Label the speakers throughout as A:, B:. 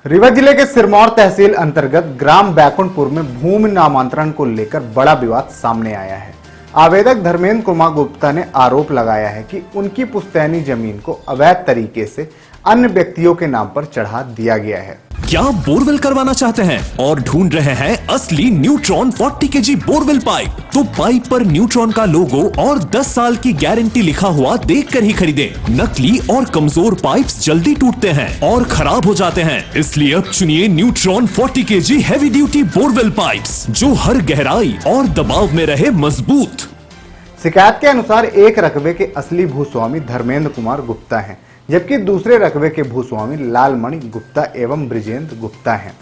A: रीवा जिले के सिरमौर तहसील अंतर्गत ग्राम बैकुंठपुर में भूमि नामांतरण को लेकर बड़ा विवाद सामने आया है। आवेदक धर्मेंद्र कुमार गुप्ता ने आरोप लगाया है कि उनकी पुश्तैनी जमीन को अवैध तरीके से अन्य व्यक्तियों के नाम पर चढ़ा दिया गया है।
B: क्या बोरवेल करवाना चाहते हैं और ढूंढ रहे हैं असली न्यूट्रॉन 40 केजी बोरवेल पाइप? तो पाइप पर न्यूट्रॉन का लोगो और 10 साल की गारंटी लिखा हुआ देखकर ही खरीदें। नकली और कमजोर पाइप्स जल्दी टूटते हैं और खराब हो जाते हैं, इसलिए अब चुनिए neutron 40 KG heavy duty borewell pipes, जो हर गहराई और दबाव में रहे मजबूत।
A: शिकायत के अनुसार एक रकबे के असली भूस्वामी धर्मेंद्र कुमार गुप्ता हैं, जबकि दूसरे रकबे के भूस्वामी लालमणि गुप्ता एवं ब्रिजेंद्र गुप्ता हैं।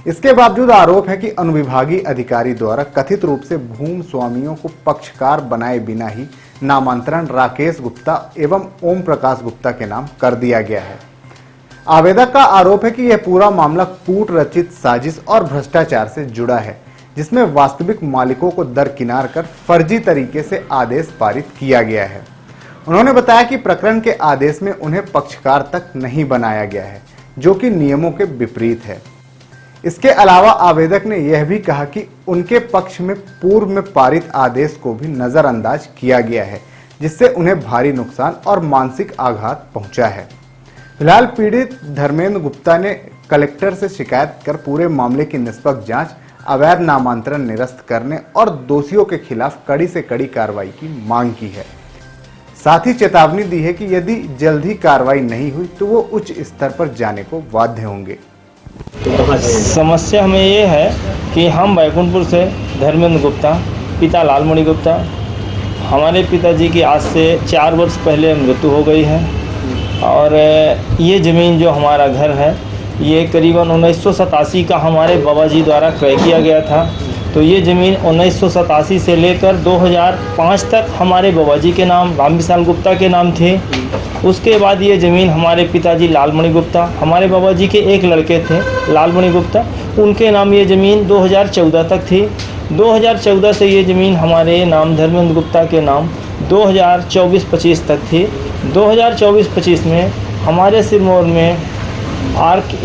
A: इसके बावजूद आरोप है कि अनुविभागीय अधिकारी द्वारा कथित रूप से भूमि स्वामियों को पक्षकार बनाए बिना ही नामांतरण राकेश गुप्ता एवं ओम प्रकाश गुप्ता के नाम कर दिया गया है। आवेदक का आरोप है कि यह पूरा मामला कूट रचित साजिश और भ्रष्टाचार से जुड़ा है, जिसमें वास्तविक मालिकों को दरकिनार कर फर्जी तरीके से आदेश पारित किया गया है। उन्होंने बताया कि प्रकरण के आदेश में उन्हें पक्षकार तक नहीं बनाया गया है, जो कि नियमों के विपरीत है। इसके अलावा आवेदक ने यह भी कहा कि उनके पक्ष में पूर्व में पारित आदेश को भी नजरअंदाज किया गया है, जिससे उन्हें भारी नुकसान और मानसिक आघात पहुंचा है। फिलहाल पीड़ित धर्मेंद्र गुप्ता ने कलेक्टर से शिकायत कर पूरे मामले की निष्पक्ष जांच, अवैध नामांतरण निरस्त करने और दोषियों के खिलाफ कड़ी से कड़ी कार्रवाई की मांग की है। साथ ही चेतावनी दी है कि यदि जल्द ही कार्रवाई नहीं हुई तो वो उच्च स्तर पर जाने को बाध्य होंगे।
C: समस्या हमें ये है कि हम बैकुंठपुर से धर्मेंद्र गुप्ता, पिता लालमणि गुप्ता, हमारे पिताजी की आज से 4 वर्ष पहले मृत्यु हो गई है और ये ज़मीन जो हमारा घर है ये करीबन 1987 का हमारे बाबा जी द्वारा क्रय किया गया था। तो ये ज़मीन 1987 से लेकर 2005 तक हमारे बाबा जी के नाम राम विशाल गुप्ता के नाम थे। उसके बाद ये ज़मीन हमारे पिताजी लालमणि गुप्ता, हमारे बाबा जी के एक लड़के थे लालमणि गुप्ता, उनके नाम ये ज़मीन 2014 तक थी। 2014 से ये ज़मीन हमारे नाम धर्मेंद्र गुप्ता के नाम 2024-25 तक थी। 2024-25 में हमारे सिरमौर में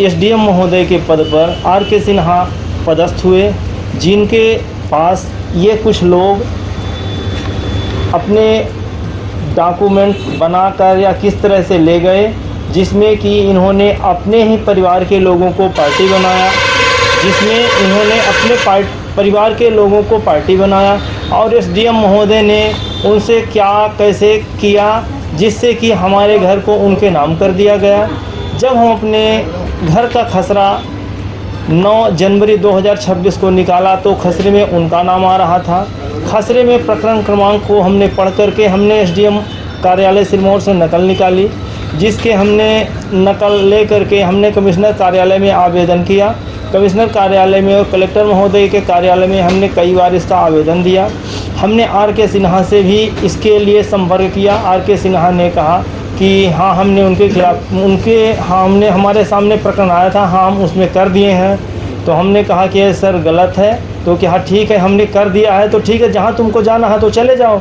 C: SDM महोदय के पद पर RK सिन्हा पदस्थ हुए, जिनके पास ये कुछ लोग अपने डॉक्यूमेंट बनाकर या किस तरह से ले गए, जिसमें कि इन्होंने अपने ही परिवार के लोगों को पार्टी बनाया, परिवार के लोगों को पार्टी बनाया और SDM महोदय ने उनसे क्या कैसे किया, जिससे कि हमारे घर को उनके नाम कर दिया गया। जब हम अपने घर का खसरा 9 जनवरी 2026 को निकाला तो खसरे में उनका नाम आ रहा था। खसरे में प्रकरण क्रमांक को हमने पढ़ करके हमने SDM कार्यालय सिरमौर से नकल निकाली, जिसके हमने नकल ले करके हमने कमिश्नर कार्यालय में आवेदन किया। कमिश्नर कार्यालय में और कलेक्टर महोदय के कार्यालय में हमने कई बार इसका आवेदन दिया। हमने RK सिन्हा से भी इसके लिए संपर्क किया। RK सिन्हा ने कहा कि हाँ, हमने उनके खिलाफ हमने हमारे सामने प्रकरण आया था, हाँ हम उसमें कर दिए हैं। तो हमने कहा कि ये सर गलत है। तो कि हाँ ठीक है, हमने कर दिया है तो ठीक है, जहाँ तुमको जाना है तो चले जाओ,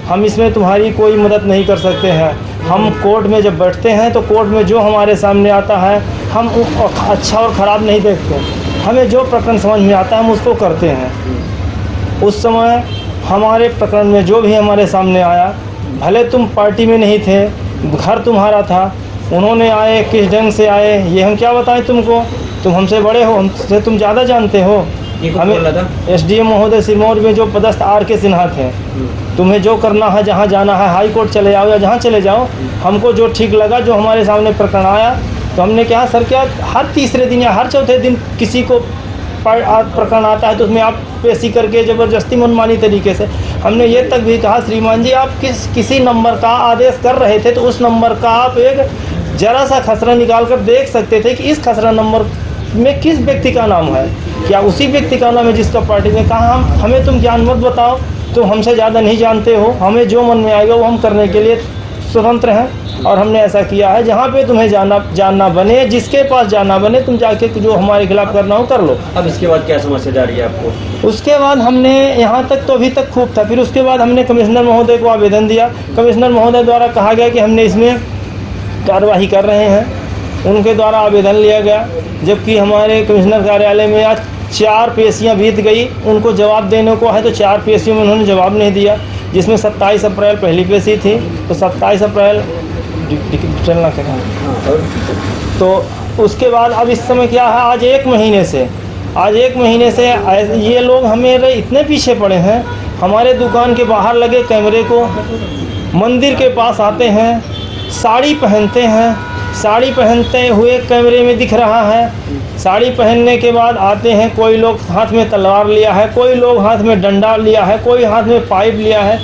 C: हम इसमें तुम्हारी कोई मदद नहीं कर सकते हैं। हम कोर्ट में जब बैठते हैं तो कोर्ट में जो हमारे सामने आता है हम अच्छा और ख़राब नहीं देखते, हमें जो प्रकरण समझ में आता है हम उसको करते हैं। उस समय हमारे प्रकरण में जो भी हमारे सामने आया, भले तुम पार्टी में नहीं थे, घर तुम्हारा था, उन्होंने आए किस ढंग से आए ये हम क्या बताएं तुमको, तुम हमसे बड़े हो, हमसे तुम ज़्यादा जानते हो। हमें SDM महोदय सिरमौर में जो पदस्थ RK सिन्हा थे, तुम्हें जो करना है, जहाँ जाना है हाई कोर्ट चले जाओ या जहाँ चले जाओ, हमको जो ठीक लगा, जो हमारे सामने प्रकरण आया तो हमने कहा सर क्या हर तीसरे दिन या हर चौथे दिन किसी को प्रकरण आता है तो उसमें आप पेशी करके ज़बरदस्ती मनमानी तरीके से, हमने ये तक भी कहा श्रीमान जी आप किसी नंबर का आदेश कर रहे थे तो उस नंबर का आप एक जरा सा खसरा निकाल कर देख सकते थे कि इस खसरा नंबर में किस व्यक्ति का नाम है, क्या उसी व्यक्ति का नाम है जिसका पार्टी में। कहा हमें तुम ज्ञान मत बताओ, तुम हमसे ज़्यादा नहीं जानते हो, हमें जो मन में आएगा वो हम करने के लिए स्वतंत्र हैं और हमने ऐसा किया है। जहाँ पे तुम्हें जानना बने, जिसके पास जाना बने, तुम जाके जो हमारे खिलाफ करना हो कर लो।
D: अब इसके बाद क्या समस्या जा रही है आपको?
C: उसके बाद हमने यहाँ तक तो अभी तक खूब था, फिर उसके बाद हमने कमिश्नर महोदय को आवेदन दिया। कमिश्नर महोदय द्वारा कहा गया कि हमने इसमें कार्यवाही कर रहे हैं। उनके द्वारा आवेदन लिया गया, जबकि हमारे कमिश्नर कार्यालय में आज 4 पेशियां बीत गई, उनको जवाब देने को है तो 4 पेशियों में उन्होंने जवाब नहीं दिया, जिसमें 27 अप्रैल पहली पेशी थी, तो 27 अप्रैल चलना क्या, तो उसके बाद अब इस समय क्या है, आज एक महीने से ये लोग हमें इतने पीछे पड़े हैं, हमारे दुकान के बाहर लगे कैमरे को मंदिर के पास आते हैं, साड़ी पहनते हैं, साड़ी पहनते हुए कैमरे में दिख रहा है, साड़ी पहनने के बाद आते हैं, कोई लोग हाथ में तलवार लिया है, कोई लोग हाथ में डंडा लिया है, कोई हाथ में पाइप लिया है।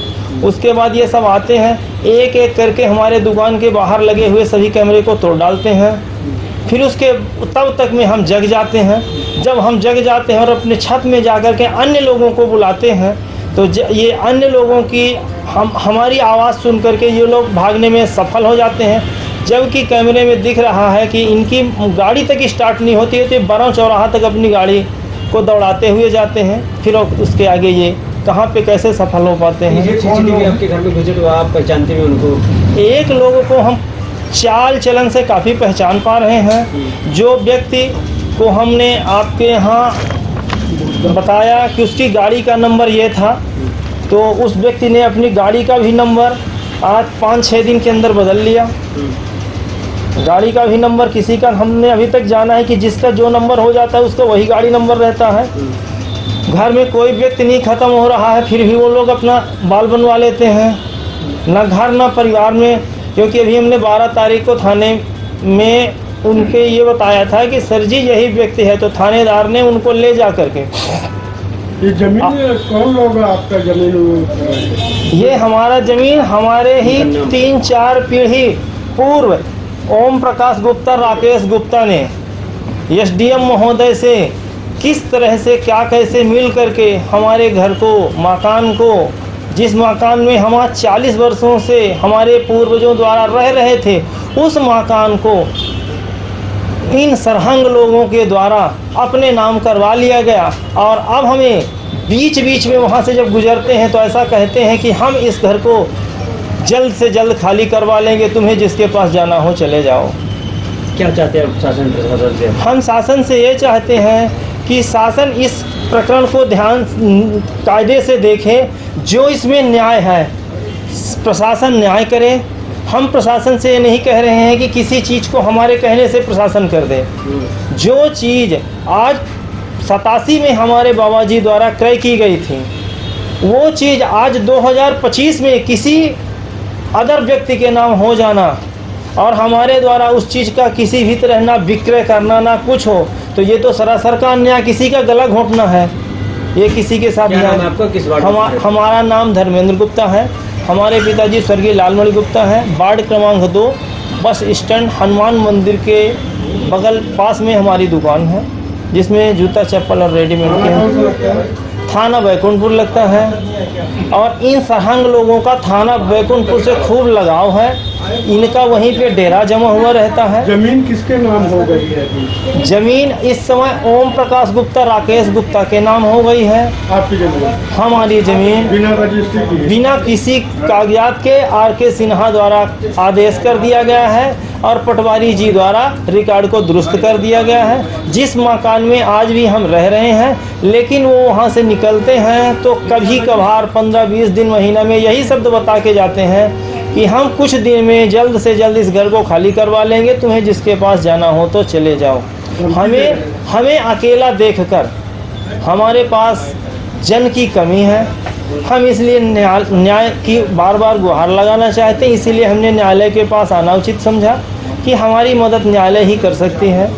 C: उसके बाद ये सब आते हैं, एक एक करके हमारे दुकान के बाहर लगे हुए सभी कैमरे को तोड़ डालते हैं। फिर उसके तब तक में हम जग जाते हैं, जब हम जग जाते हैं और अपने छत में जाकर के अन्य लोगों को बुलाते हैं, तो ये अन्य लोगों की हमारी आवाज़ सुन करके ये लोग भागने में सफल हो जाते हैं, जबकि कैमरे में दिख रहा है कि इनकी गाड़ी तक स्टार्ट नहीं होती है, तो ये बरौं चौराहा तक अपनी गाड़ी को दौड़ाते हुए जाते हैं। फिर उसके आगे ये कहाँ पे कैसे सफल हो पाते हैं।
D: सीसीटीवी आपके घर में घुसे तो आप पहचानते हैं उनको?
C: एक लोगों को हम चाल चलन से काफ़ी पहचान पा रहे हैं। जो व्यक्ति को हमने आपके यहाँ बताया कि उसकी गाड़ी का नंबर ये था, तो उस व्यक्ति ने अपनी गाड़ी का भी नंबर आज 5-6 दिन के अंदर बदल लिया। गाड़ी का भी नंबर किसी का हमने अभी तक जाना है कि जिसका जो नंबर हो जाता है उसका वही गाड़ी नंबर रहता है। घर में कोई व्यक्ति नहीं ख़त्म हो रहा है, फिर भी वो लोग अपना बाल बनवा लेते हैं, ना घर ना परिवार में। क्योंकि अभी हमने 12 तारीख को थाने में उनके ये बताया था कि सर जी यही व्यक्ति है, तो थानेदार ने उनको ले जा करके।
E: ये जमीन कौन लोग आपका जमीन?
C: ये हमारा ज़मीन हमारे ही 3-4 पीढ़ी पूर्व ओम प्रकाश गुप्ता, राकेश गुप्ता ने एसडीएम महोदय से किस तरह से क्या कैसे मिल करके हमारे घर को, मकान को, जिस मकान में हम आज 40 वर्षों से हमारे पूर्वजों द्वारा रह रहे थे, उस मकान को इन सरहंग लोगों के द्वारा अपने नाम करवा लिया गया। और अब हमें बीच बीच में वहाँ से जब गुजरते हैं तो ऐसा कहते हैं कि हम इस घर को जल्द से जल्द खाली करवा लेंगे, तुम्हें जिसके पास जाना हो चले जाओ।
D: क्या चाहते हैं शासन प्रशासन से?
C: हम शासन से ये चाहते हैं कि शासन इस प्रकरण को ध्यान कायदे से देखे, जो इसमें न्याय है प्रशासन न्याय करे। हम प्रशासन से ये नहीं कह रहे हैं कि किसी चीज़ को हमारे कहने से प्रशासन कर दे। जो चीज़ आज 87 में हमारे बाबा जी द्वारा क्रय की गई थी, वो चीज़ आज 2025 में किसी अदर व्यक्ति के नाम हो जाना और हमारे द्वारा उस चीज़ का किसी भी तरह ना विक्रय करना ना कुछ हो, तो ये तो सरासर का अन्याय, किसी का गला घोंटना है। ये किसी के साथ
D: आपका किस वार्ड?
C: हमारा नाम धर्मेंद्र गुप्ता है, हमारे पिताजी स्वर्गीय लालमणि गुप्ता हैं। वार्ड क्रमांक 2, बस स्टैंड, हनुमान मंदिर के बगल पास में हमारी दुकान है, जिसमें जूता चप्पल और रेडीमेड के। थाना बैकुंठपुर लगता है और इन सरहंग लोगों का थाना बैकुंठपुर से खूब लगाव है। इनका वहीं पे डेरा जमा हुआ रहता है।
E: जमीन किसके नाम हो गई है?
C: जमीन इस समय ओम प्रकाश गुप्ता, राकेश गुप्ता के नाम हो गई है।
E: आपकी जमीन?
C: हमारी जमीन
E: बिना रजिस्ट्री की,
C: बिना किसी कागजात के आर.के. सिन्हा द्वारा आदेश कर दिया गया है और पटवारी जी द्वारा रिकॉर्ड को दुरुस्त कर दिया गया है। जिस मकान में आज भी हम रह रहे हैं, लेकिन वो वहाँ से निकलते हैं तो कभी कभार 15-20 दिन, महीना में यही शब्द बता के जाते हैं कि हम कुछ दिन में जल्द से जल्द इस घर को खाली करवा लेंगे, तुम्हें जिसके पास जाना हो तो चले जाओ। हमें अकेला देखकर हमारे पास जन की कमी है। हम इसलिए न्याय की बार बार गुहार लगाना चाहते हैं। इसीलिए हमने न्यायालय के पास आना उचित समझा कि हमारी मदद न्यायालय ही कर सकती है।